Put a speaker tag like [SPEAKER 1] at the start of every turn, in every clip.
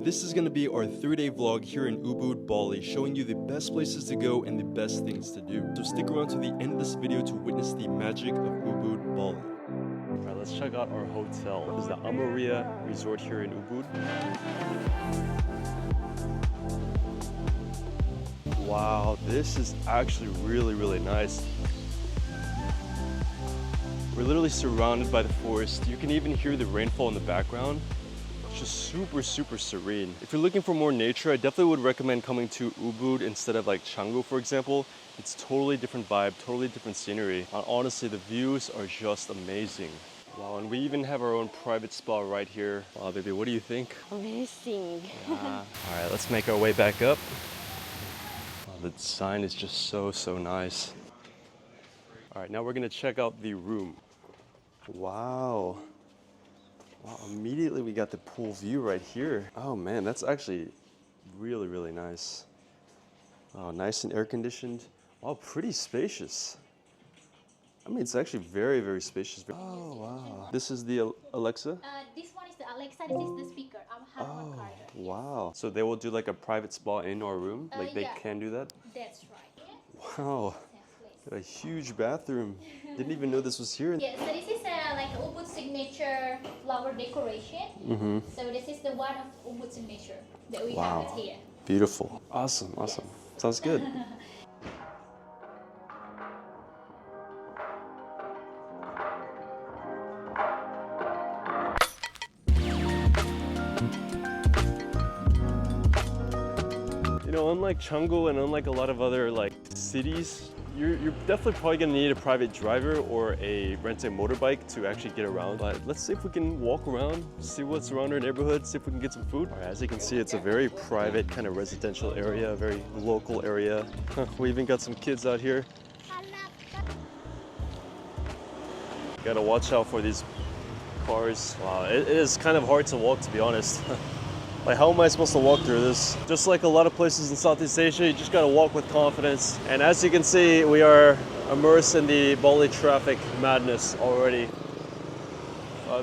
[SPEAKER 1] This is going to be our 3-day vlog here in Ubud, Bali, showing you the best places to go and the best things to do. So stick around to the end of this video to witness the magic of Ubud, Bali. Alright, let's check out our hotel. This is the Amaria Resort here in Ubud. Wow, this is actually really nice. We're literally surrounded by the forest. You can even hear the rainfall in the background. It's just super serene. If you're looking for more nature, I definitely would recommend coming to Ubud instead of like Canggu, for example. It's totally different vibe, totally different scenery. Honestly, the views are just amazing. Wow, and we even have our own private spa right here. Wow, baby, what do you think?
[SPEAKER 2] Amazing.
[SPEAKER 1] Yeah. All right, let's make our way back up. Wow, the design is just so nice. All right, now we're gonna check out the room. Wow. Wow, immediately we got the pool view right here. Oh man, that's actually really nice. Oh, nice and air conditioned. Wow, pretty spacious. I mean, it's actually very spacious. Oh wow. This is the Alexa?
[SPEAKER 2] This one is the Alexa, this is the speaker.
[SPEAKER 1] Oh, wow. So they will do like a private spa in our room? Like they can do that?
[SPEAKER 2] That's right.
[SPEAKER 1] Wow. Got a huge bathroom. Didn't even know this was here.
[SPEAKER 2] Yeah, so this is like Ubud signature flower decoration. So this is the one of Ubud signature that we have it here.
[SPEAKER 1] Beautiful. Awesome.
[SPEAKER 2] Yes.
[SPEAKER 1] Sounds good. You know, unlike Canggu and unlike a lot of other like cities, you're definitely probably gonna need a private driver or rent a motorbike to actually get around. But let's see if we can walk around, see what's around our neighborhood, see if we can get some food. All right, as you can see, it's a very private kind of residential area, a very local area. We even got some kids out here. Gotta watch out for these cars. Wow, it is kind of hard to walk, to be honest. Like, how am I supposed to walk through this? Just like a lot of places in Southeast Asia, you just gotta walk with confidence. And as you can see, we are immersed in the Bali traffic madness already.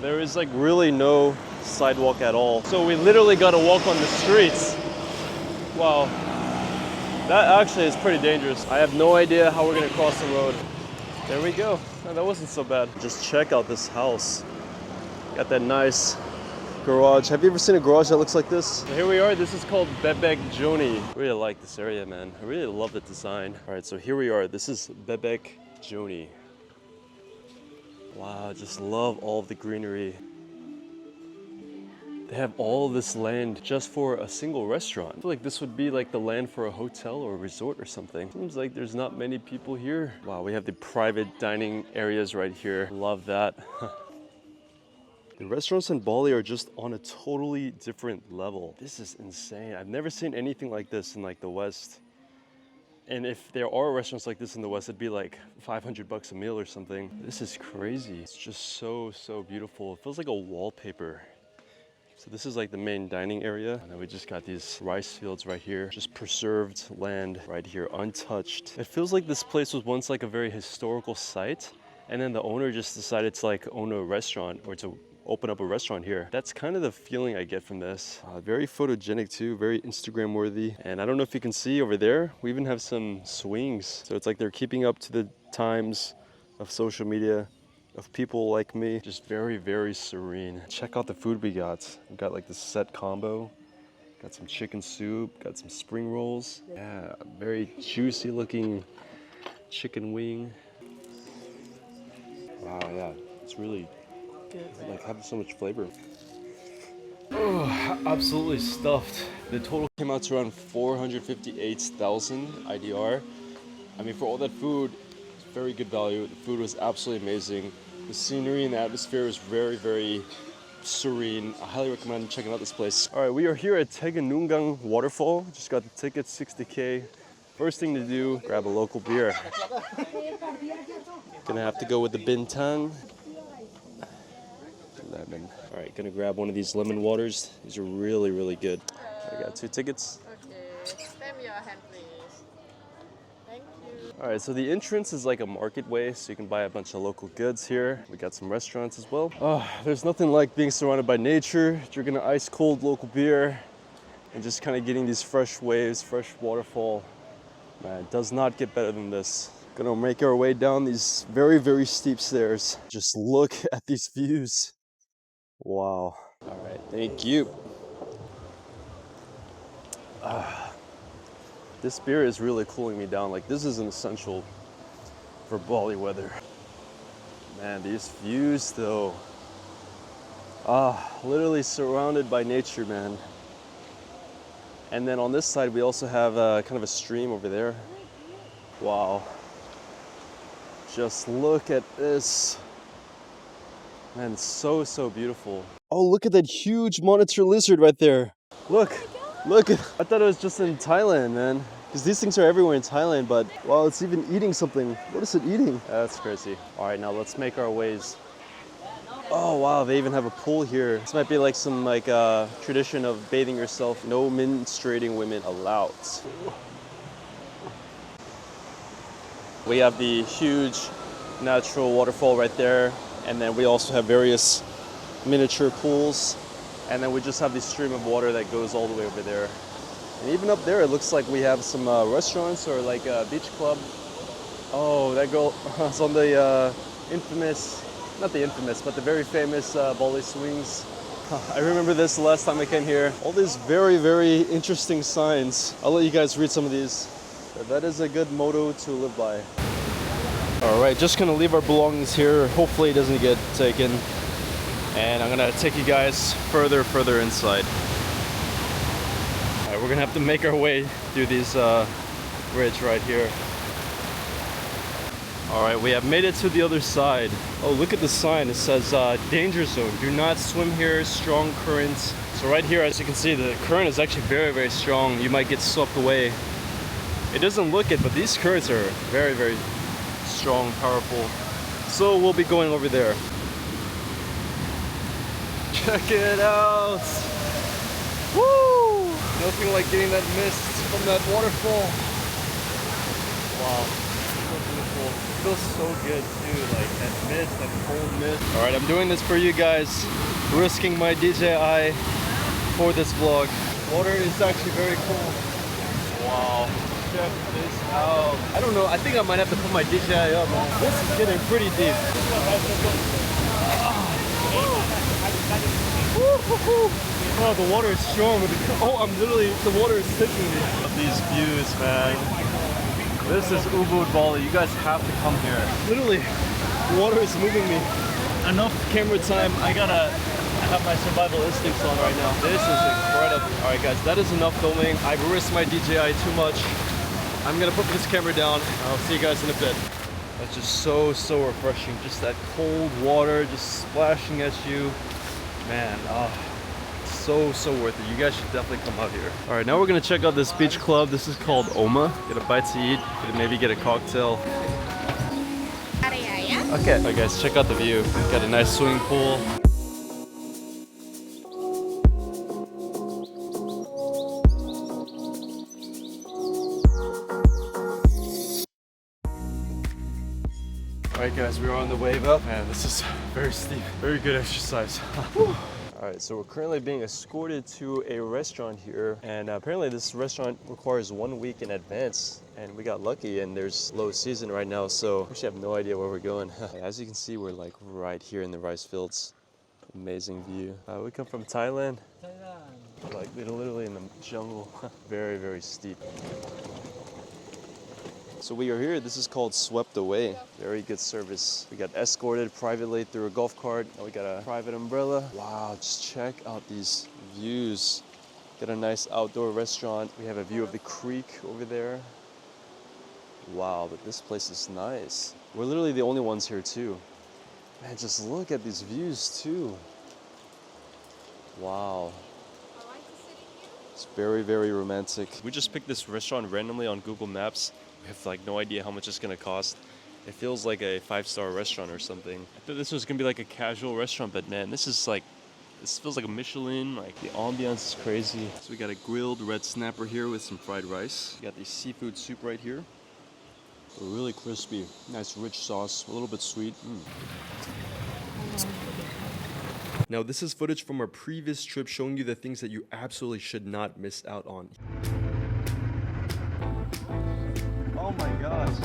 [SPEAKER 1] There is like really no sidewalk at all. So we literally gotta walk on the streets. Wow, that actually is pretty dangerous. I have no idea how we're gonna cross the road. There we go. Oh, that wasn't so bad. Just check out this house. Got that nice garage. Have you ever seen a garage that looks like this? So here we are. This is called Bebek Joni. I really like this area, man. I really love the design. All right, so here we are. This is Bebek Joni. Wow, just love all of the greenery. They have all this land just for a single restaurant. I feel like this would be like the land for a hotel or a resort or something. Seems like there's not many people here. Wow, we have the private dining areas right here. Love that. The restaurants in Bali are just on a totally different level. This is insane. I've never seen anything like this in like the West. And if there are restaurants like this in the West, it'd be like $500 a meal or something. This is crazy. It's just so beautiful. It feels like a wallpaper. So this is like the main dining area. And then we just got these rice fields right here. Just preserved land right here, untouched. It feels like this place was once like a very historical site. And then the owner just decided to like own a restaurant or to open up a restaurant here. That's kind of the feeling I get from this. Very photogenic too, very Instagram worthy. And I don't know if you can see over there, we even have some swings. So it's like they're keeping up to the times of social media, of people like me. Just very serene. Check out the food we got. We got like the set combo. Got some chicken soup, got some spring rolls. Yeah, very juicy looking chicken wing. Wow, yeah, it's really like having so much flavor. Oh, absolutely stuffed. The total came out to around 458,000 IDR. I mean, for all that food, it's very good value. The food was absolutely amazing. The scenery and the atmosphere was very serene. I highly recommend checking out this place. All right, we are here at Tegenungan Waterfall. Just got the tickets, 60K. First thing to do, grab a local beer. Gonna have to go with the bintang. Lemon. All right, gonna grab one of these lemon waters. These are really good. I got 2 tickets.
[SPEAKER 3] Okay, stamp your hand, please. Thank you.
[SPEAKER 1] All right, so the entrance is like a market way, so you can buy a bunch of local goods here. We got some restaurants as well. Oh, there's nothing like being surrounded by nature, drinking an ice cold local beer. and just kind of getting these fresh waves, fresh waterfall. Man, it does not get better than this. Gonna make our way down these very, very steep stairs. Just look at these views. Wow. All right, thank you. This beer is really cooling me down. Like, this is an essential for Bali weather. Man, these views though. Literally surrounded by nature, man. And then on this side, we also have kind of a stream over there. Wow. Just look at this. Man, it's so, so beautiful. Oh, look at that huge monitor lizard right there. Look, look. I thought it was just in Thailand, man. Because these things are everywhere in Thailand, but wow, it's even eating something. What is it eating? That's crazy. All right, now let's make our ways. Oh wow, they even have a pool here. This might be like some tradition of bathing yourself. No menstruating women allowed. We have the huge natural waterfall right there, and then we also have various miniature pools, and then we just have this stream of water that goes all the way over there. And even up there, it looks like we have some restaurants or like a beach club. Oh, that girl is on the infamous, not the infamous, but the very famous Bali swings. I remember this the last time I came here. All these very, very interesting signs. I'll let you guys read some of these. That is a good motto to live by. All right, just gonna leave our belongings here. Hopefully it doesn't get taken. And I'm gonna take you guys further inside. All right, we're gonna have to make our way through these bridge right here. All right, we have made it to the other side. Oh, look at the sign. It says danger zone. Do not swim here, strong currents. So right here, as you can see, the current is actually very, very strong. You might get swept away. It doesn't look it, but these currents are very, very strong, powerful. So we'll be going over there. Check it out. Woo! Nothing like getting that mist from that waterfall. Wow. It feels so good too, like that mist, that cold mist. All right, I'm doing this for you guys, risking my DJI for this vlog. Water is actually very cold. Wow, check this out. I don't know, I think I might have to put my DJI up, man. This is getting pretty deep. Oh, the water is strong. Oh, the water is hitting me. These views, man. This is Ubud Bali. You guys have to come here. Literally, the water is moving me. Enough camera time. I have my survival instincts on right now. This is incredible. All right, guys, that is enough filming. I've risked my DJI too much. I'm gonna put this camera down. I'll see you guys in a bit. That's just so refreshing. Just that cold water just splashing at you. Man, so worth it. You guys should definitely come out here. All right, now we're gonna check out this beach club. This is called Oma. Get a bite to eat, maybe get a cocktail. Okay. All right, guys, check out the view. Got a nice swimming pool. Alright guys, we're on the wave up. Man, this is very steep. Very good exercise. Alright, so we're currently being escorted to a restaurant here. And apparently this restaurant requires 1 week in advance. And we got lucky and there's low season right now. So we actually have no idea where we're going. As you can see, we're like right here in the rice fields. Amazing view. We come from Thailand. Like literally in the jungle. Very steep. So we are here, this is called Swept Away. Very good service. We got escorted privately through a golf cart. Now we got a private umbrella. Wow, just check out these views. Got a nice outdoor restaurant. We have a view of the creek over there. Wow, but this place is nice. We're literally the only ones here too. Man, just look at these views too. Wow. It's very romantic. We just picked this restaurant randomly on Google Maps. We have like no idea how much it's gonna cost. It feels like a 5-star restaurant or something. I thought this was gonna be like a casual restaurant, but man, this feels like a Michelin. Like the ambiance is crazy. So we got a grilled red snapper here with some fried rice. We got the seafood soup right here. Really crispy, nice rich sauce, a little bit sweet. Now, this is footage from our previous trip showing you the things that you absolutely should not miss out on. Oh my gosh.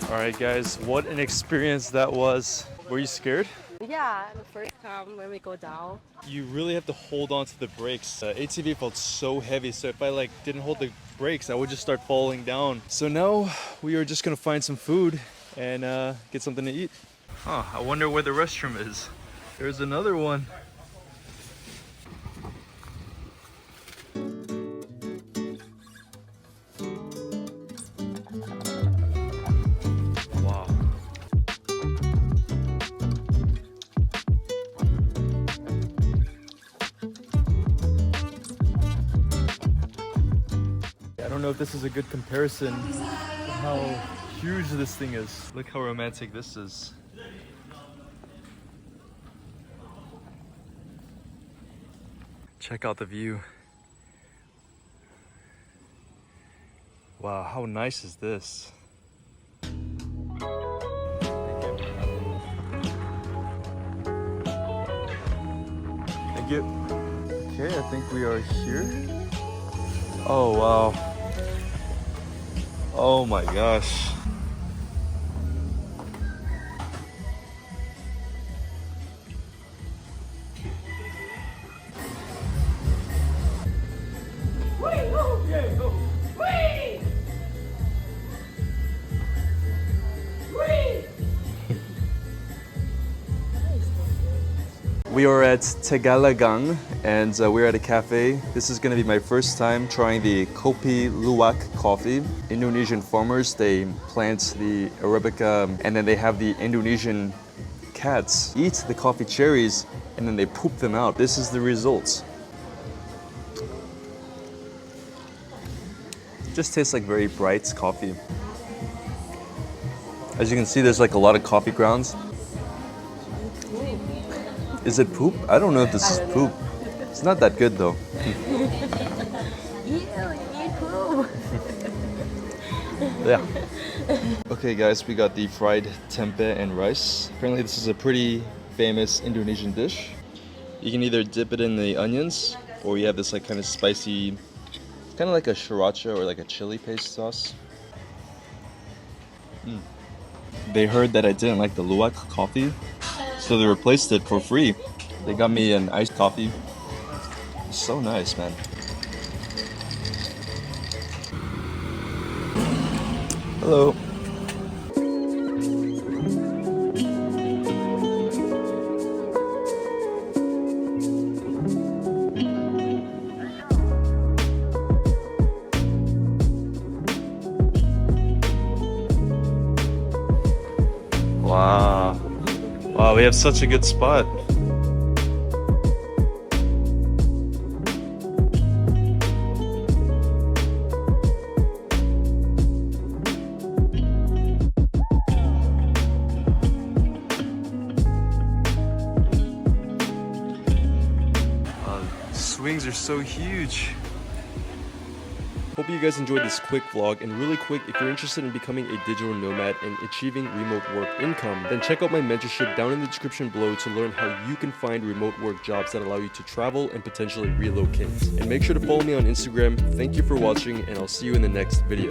[SPEAKER 1] Alright guys, what an experience that was. Were you scared?
[SPEAKER 3] Yeah, the first time when we go down.
[SPEAKER 1] You really have to hold on to the brakes. ATV felt so heavy, so if I didn't hold the brakes, I would just start falling down. So now we are just gonna find some food and get something to eat. Huh, I wonder where the restroom is. There's another one. Wow. I don't know if this is a good comparison of how huge this thing is. Look how romantic this is. Check out the view. Wow, how nice is this? Thank you. Okay, I think we are here. Oh, wow. Oh my gosh. We are at Tegenungan and we're at a cafe. This is going to be my first time trying the kopi luwak coffee. Indonesian farmers, they plant the Arabica and then they have the Indonesian cats eat the coffee cherries and then they poop them out. This is the result. It just tastes like very bright coffee. As you can see, there's a lot of coffee grounds. Is it poop? I don't know if this is poop. It's not that good though. Yeah. Okay guys, we got the fried tempeh and rice. Apparently this is a pretty famous Indonesian dish. You can either dip it in the onions or you have this kind of spicy, kind of like a sriracha or like a chili paste sauce. They heard that I didn't like the luwak coffee, so they replaced it for free. They got me an iced coffee. It's so nice, man. Hello. Wow. Wow, we have such a good spot. Swings are so huge. Hope you guys enjoyed this quick vlog, and really quick, if you're interested in becoming a digital nomad and achieving remote work income, then check out my mentorship down in the description below to learn how you can find remote work jobs that allow you to travel and potentially relocate. And make sure to follow me on Instagram. Thank you for watching, and I'll see you in the next video.